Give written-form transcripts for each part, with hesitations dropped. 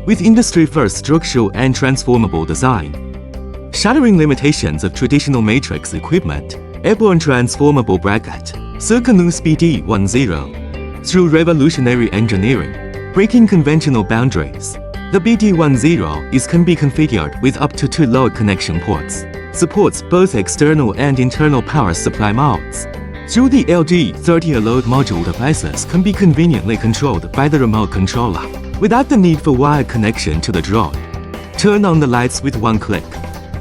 with industry-first structural and transformable design. Shattering limitations of traditional matrix equipment, airborne transformable bracket, Circonus BD-10. Through revolutionary engineering, breaking conventional boundaries, the BD-10 can be configured with up to 2 load connection ports, supports both external and internal power supply modes. Through the LG30, a load module devices can be conveniently controlled by the remote controller, without the need for wired connection to the drone. Turn on the lights with one click,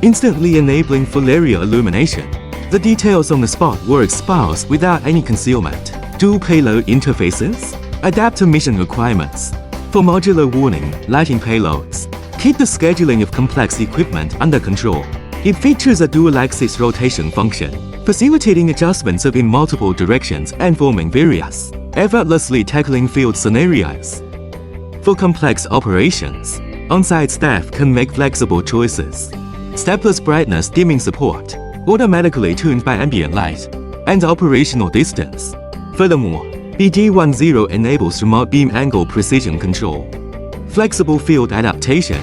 instantly enabling full area illumination. The details on the spot were exposed without any concealment. Dual payload interfaces adapt to mission requirements. For modular warning, lighting payloads, keep the scheduling of complex equipment under control. It features a dual-axis rotation function, facilitating adjustments in multiple directions and forming various, effortlessly tackling field scenarios. For complex operations, on-site staff can make flexible choices. Stepless brightness dimming support, automatically tuned by ambient light, and operational distance. Furthermore, BD-10 enables remote beam angle precision control. Flexible field adaptation.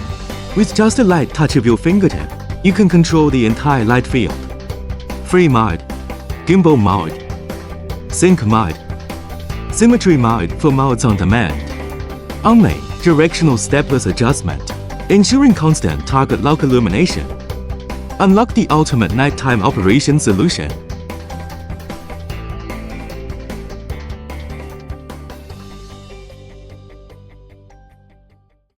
With just a light touch of your fingertip, you can control the entire light field. Free mode, gimbal mode, sync mode, symmetry mode for modes on demand. Only directional stepless adjustment, ensuring constant target lock illumination. Unlock the ultimate nighttime operation solution.